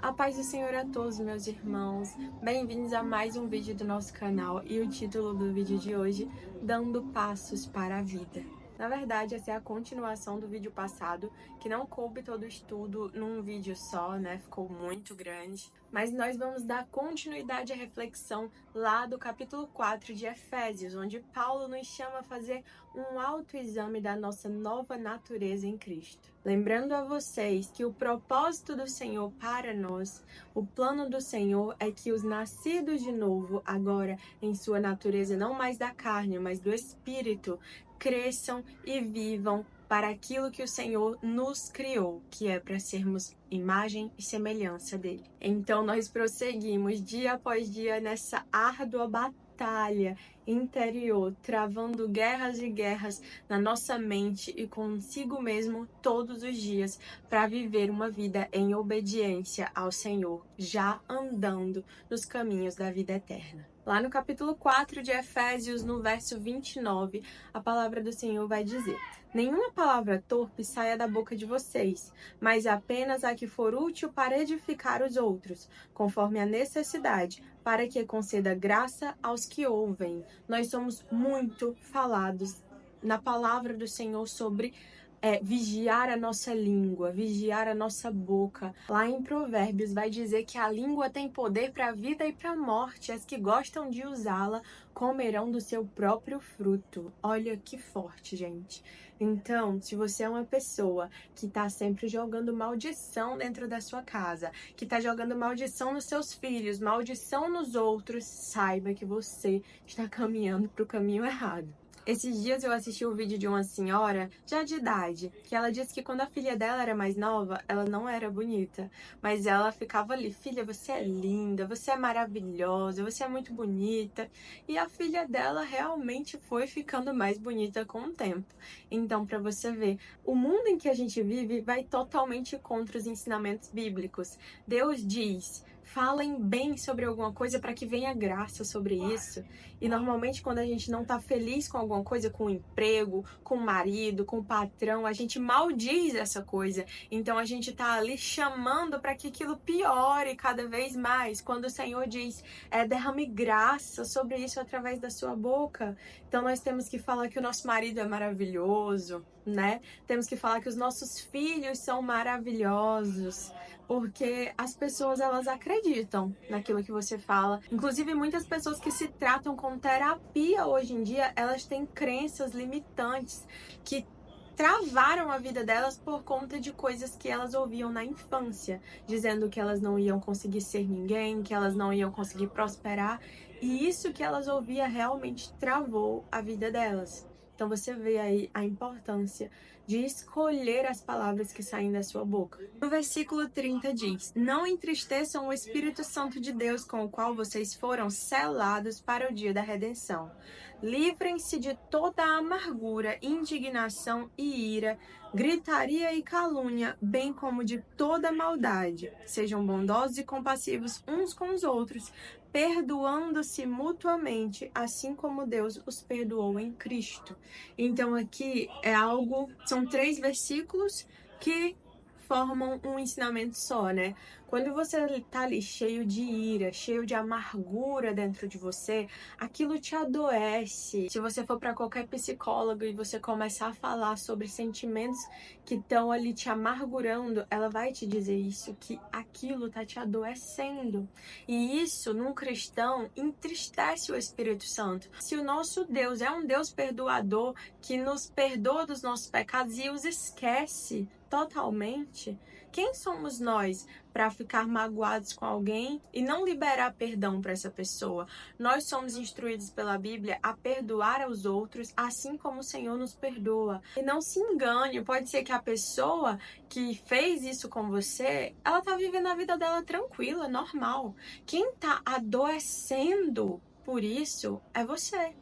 A paz do Senhor a todos, meus irmãos. Bem-vindos a mais um vídeo do nosso canal e o título do vídeo de hoje, Dando Passos para a Vida. Na verdade, essa é a continuação do vídeo passado, que não coube todo o estudo num vídeo só, né? Ficou muito grande. Mas nós vamos dar continuidade à reflexão lá do capítulo 4 de Efésios, onde Paulo nos chama a fazer um autoexame da nossa nova natureza em Cristo. Lembrando a vocês que o propósito do Senhor para nós, o plano do Senhor é que os nascidos de novo, agora em sua natureza não mais da carne, mas do Espírito, cresçam e vivam para aquilo que o Senhor nos criou, que é para sermos imagem e semelhança dele. Então nós prosseguimos dia após dia nessa árdua batalha interior, travando guerras e guerras na nossa mente e consigo mesmo todos os dias, para viver uma vida em obediência ao Senhor, já andando nos caminhos da vida eterna. Lá no capítulo 4 de Efésios, no verso 29, a palavra do Senhor vai dizer: nenhuma palavra torpe saia da boca de vocês, mas apenas a que for útil para edificar os outros, conforme a necessidade, para que conceda graça aos que ouvem. Nós somos muito falados na palavra do Senhor sobre vigiar a nossa língua, vigiar a nossa boca. Lá em Provérbios vai dizer que a língua tem poder para a vida e para a morte. As que gostam de usá-la comerão do seu próprio fruto. Olha que forte, gente. Então, se você é uma pessoa que está sempre jogando maldição dentro da sua casa, que está jogando maldição nos seus filhos, maldição nos outros, saiba que você está caminhando para o caminho errado. Esses dias eu assisti o vídeo de uma senhora, já de idade, que ela disse que quando a filha dela era mais nova, ela não era bonita, mas ela ficava ali: filha, você é linda, você é maravilhosa, você é muito bonita. E a filha dela realmente foi ficando mais bonita com o tempo. Então, para você ver, o mundo em que a gente vive vai totalmente contra os ensinamentos bíblicos. Deus diz: falem bem sobre alguma coisa para que venha graça sobre isso. E normalmente quando a gente não tá feliz com alguma coisa, com o emprego, com o marido, com o patrão, a gente maldiz essa coisa. Então a gente tá ali chamando para que aquilo piore cada vez mais. Quando o Senhor diz: derrame graça sobre isso através da sua boca. Então nós temos que falar que o nosso marido é maravilhoso, né? Temos que falar que os nossos filhos são maravilhosos, porque as pessoas, elas acreditam naquilo que você fala. Inclusive, muitas pessoas que se tratam com terapia hoje em dia, elas têm crenças limitantes que travaram a vida delas por conta de coisas que elas ouviam na infância, dizendo que elas não iam conseguir ser ninguém, que elas não iam conseguir prosperar, e isso que elas ouviam realmente travou a vida delas. Então você vê aí a importância de escolher as palavras que saem da sua boca. No versículo 30 diz: não entristeçam o Espírito Santo de Deus, com o qual vocês foram selados para o dia da redenção. Livrem-se de toda a amargura, indignação e ira, gritaria e calúnia, bem como de toda maldade. Sejam bondosos e compassivos uns com os outros, perdoando-se mutuamente, assim como Deus os perdoou em Cristo. Então aqui são 3 versículos que formam um ensinamento só, né? Quando você tá ali cheio de ira, cheio de amargura dentro de você, aquilo te adoece. Se você for para qualquer psicólogo e você começar a falar sobre sentimentos que estão ali te amargurando, ela vai te dizer isso, que aquilo tá te adoecendo. E isso, num cristão, entristece o Espírito Santo. Se o nosso Deus é um Deus perdoador, que nos perdoa dos nossos pecados e os esquece totalmente, quem somos nós para ficar magoados com alguém e não liberar perdão para essa pessoa? Nós somos instruídos pela Bíblia a perdoar aos outros, assim como o Senhor nos perdoa. E não se engane, pode ser que a pessoa que fez isso com você, ela tá vivendo a vida dela tranquila, normal. Quem tá adoecendo por isso é você.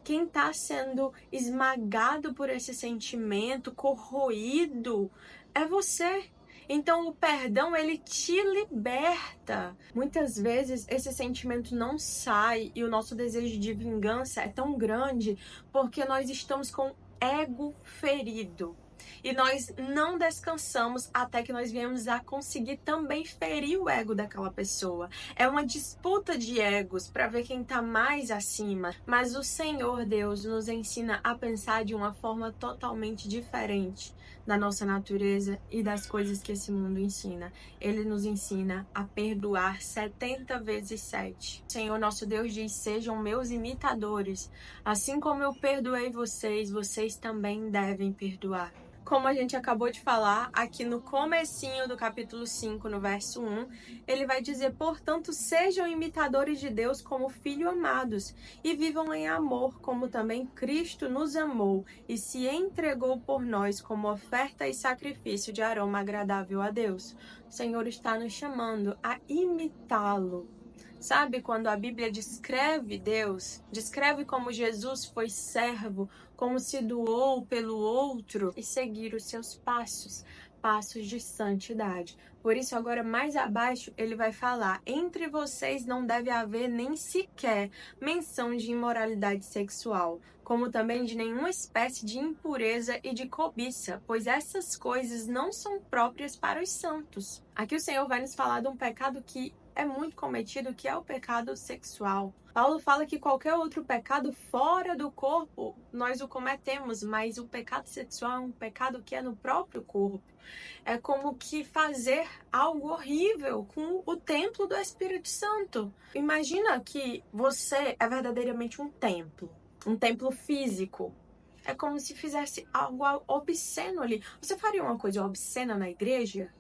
Quem está sendo esmagado por esse sentimento, corroído, é você. Então o perdão, ele te liberta. Muitas vezes esse sentimento não sai e o nosso desejo de vingança é tão grande porque nós estamos com ego ferido. E nós não descansamos até que nós viemos a conseguir também ferir o ego daquela pessoa. É uma disputa de egos para ver quem está mais acima. Mas o Senhor Deus nos ensina a pensar de uma forma totalmente diferente da nossa natureza e das coisas que esse mundo ensina. Ele nos ensina a perdoar 70 vezes 7. O Senhor nosso Deus diz: sejam meus imitadores. Assim como eu perdoei vocês, vocês também devem perdoar. Como a gente acabou de falar, aqui no comecinho do capítulo 5, no verso 1, ele vai dizer: portanto, sejam imitadores de Deus como filhos amados, e vivam em amor, como também Cristo nos amou e se entregou por nós como oferta e sacrifício de aroma agradável a Deus. O Senhor está nos chamando a imitá-lo. Sabe, quando a Bíblia descreve Deus, descreve como Jesus foi servo, como se doou pelo outro e seguir os seus passos, passos de santidade. Por isso, agora mais abaixo, ele vai falar: entre vocês não deve haver nem sequer menção de imoralidade sexual, como também de nenhuma espécie de impureza e de cobiça, pois essas coisas não são próprias para os santos. Aqui o Senhor vai nos falar de um pecado que é muito cometido, que é o pecado sexual. Paulo fala que qualquer outro pecado fora do corpo nós o cometemos, mas o pecado sexual é um pecado que é no próprio corpo. É como que fazer algo horrível com o templo do Espírito Santo. Imagina que você é verdadeiramente um templo físico. É como se fizesse algo obsceno ali. Você faria uma coisa obscena na igreja?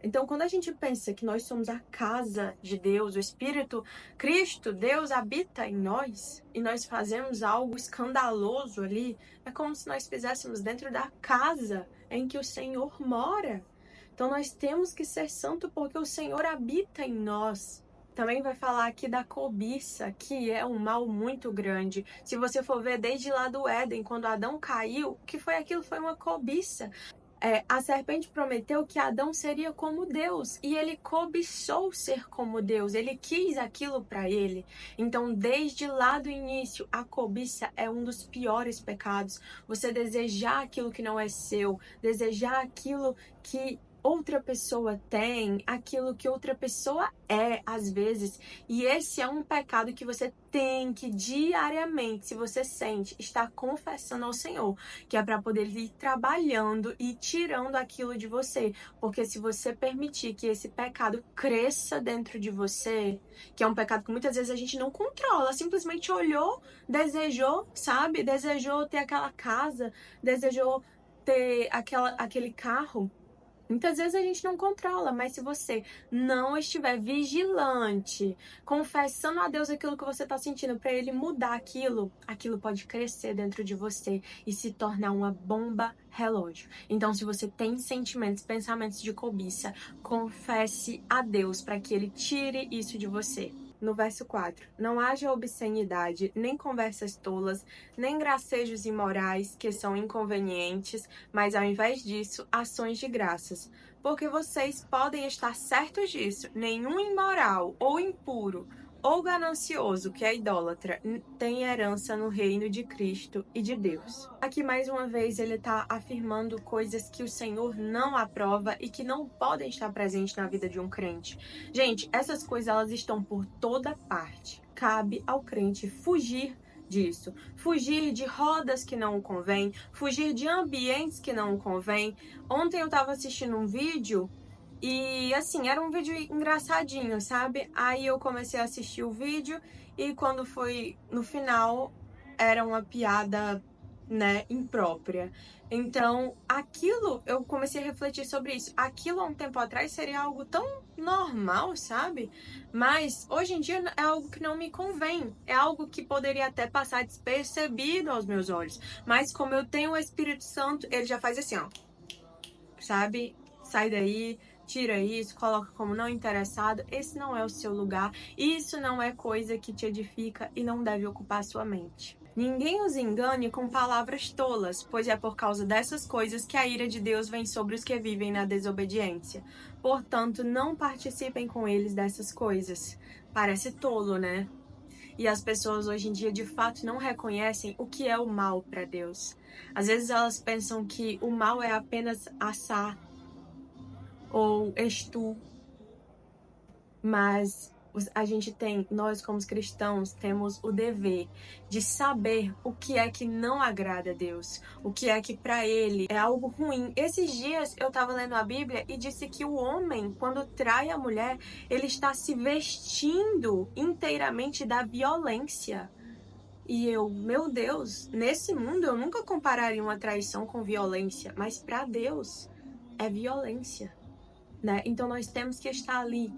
Então, quando a gente pensa que nós somos a casa de Deus, o Espírito, Cristo, Deus habita em nós, e nós fazemos algo escandaloso ali, é como se nós fizéssemos dentro da casa em que o Senhor mora. Então, nós temos que ser santo porque o Senhor habita em nós. Também vai falar aqui da cobiça, que é um mal muito grande. Se você for ver desde lá do Éden, quando Adão caiu, o que foi aquilo? Foi uma cobiça. A serpente prometeu que Adão seria como Deus, e ele cobiçou ser como Deus, ele quis aquilo para ele. Então, desde lá do início, a cobiça é um dos piores pecados. Você desejar aquilo que não é seu, desejar aquilo que outra pessoa tem, aquilo que outra pessoa é, às vezes. E esse é um pecado que você tem que diariamente, se você sente, estar confessando ao Senhor, que é para poder ir trabalhando e tirando aquilo de você. Porque se você permitir que esse pecado cresça dentro de você, que é um pecado que muitas vezes a gente não controla, simplesmente olhou, desejou, sabe? Desejou ter aquela casa, desejou ter aquele carro. Muitas vezes a gente não controla, mas se você não estiver vigilante, confessando a Deus aquilo que você está sentindo para Ele mudar aquilo, aquilo pode crescer dentro de você e se tornar uma bomba relógio. Então, se você tem sentimentos, pensamentos de cobiça, confesse a Deus para que Ele tire isso de você. No verso 4, não haja obscenidade, nem conversas tolas, nem gracejos imorais que são inconvenientes, mas ao invés disso, ações de graças. Porque vocês podem estar certos disso, nenhum imoral ou impuro ou ganancioso, que é idólatra, tem herança no reino de Cristo e de Deus. Aqui mais uma vez ele está afirmando coisas que o Senhor não aprova e que não podem estar presentes na vida de um crente. Gente, essas coisas elas estão por toda parte. Cabe ao crente fugir disso, fugir de rodas que não o convém, fugir de ambientes que não o convém. Ontem eu estava assistindo um vídeo e assim, era um vídeo engraçadinho, sabe? Aí eu comecei a assistir o vídeo e quando foi no final era uma piada, né, imprópria. Então, aquilo, eu comecei a refletir sobre isso. Aquilo há um tempo atrás seria algo tão normal, sabe? Mas hoje em dia é algo que não me convém. É algo que poderia até passar despercebido aos meus olhos. Mas como eu tenho o Espírito Santo, ele já faz assim, ó. Sabe? Sai daí, tira isso, coloca como não interessado. Esse não é o seu lugar. Isso não é coisa que te edifica e não deve ocupar sua mente. Ninguém os engane com palavras tolas, pois é por causa dessas coisas que a ira de Deus vem sobre os que vivem na desobediência. Portanto, não participem com eles dessas coisas. Parece tolo, né? E as pessoas hoje em dia, de fato, não reconhecem o que é o mal para Deus. Às vezes elas pensam que o mal é apenas assar ou Extu, mas nós como cristãos, temos o dever de saber o que é que não agrada a Deus, o que é que para ele é algo ruim. Esses dias eu estava lendo a Bíblia e disse que o homem, quando trai a mulher, ele está se vestindo inteiramente da violência. E eu, meu Deus, nesse mundo eu nunca compararia uma traição com violência, mas para Deus é violência. Né? Então nós temos que estar ali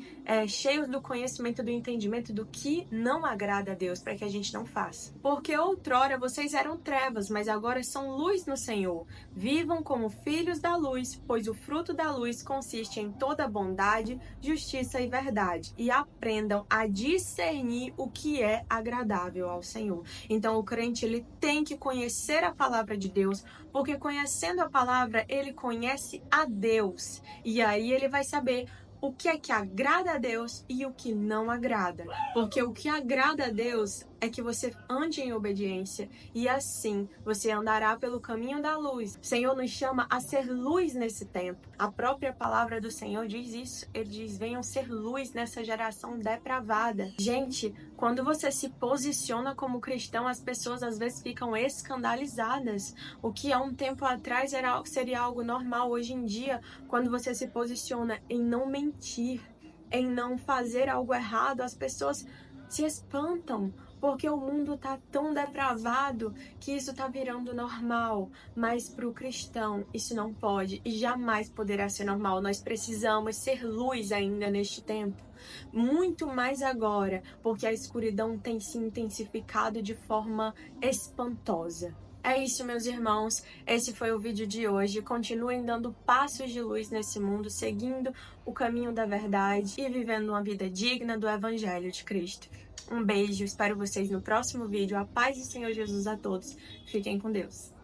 cheios do conhecimento, do entendimento do que não agrada a Deus, para que a gente não faça. Porque outrora vocês eram trevas, mas agora são luz no Senhor. Vivam como filhos da luz, pois o fruto da luz consiste em toda bondade, justiça e verdade. E aprendam a discernir o que é agradável ao Senhor. Então o crente ele tem que conhecer a palavra de Deus, porque conhecendo a palavra, ele conhece a Deus. E aí ele vai saber o que é que agrada a Deus e o que não agrada. Porque o que agrada a Deus é que você ande em obediência e assim você andará pelo caminho da luz. O Senhor nos chama a ser luz nesse tempo. A própria palavra do Senhor diz isso. Ele diz: venham ser luz nessa geração depravada. Gente, quando você se posiciona como cristão, as pessoas às vezes ficam escandalizadas. O que há um tempo atrás seria algo normal. Hoje em dia, quando você se posiciona em não mentir, em não fazer algo errado, as pessoas se espantam, porque o mundo está tão depravado que isso está virando normal. Mas para o cristão isso não pode e jamais poderá ser normal. Nós precisamos ser luz ainda neste tempo, muito mais agora, porque a escuridão tem se intensificado de forma espantosa. É isso, meus irmãos, esse foi o vídeo de hoje. Continuem dando passos de luz nesse mundo, seguindo o caminho da verdade e vivendo uma vida digna do Evangelho de Cristo. Um beijo, espero vocês no próximo vídeo. A paz do Senhor Jesus a todos. Fiquem com Deus.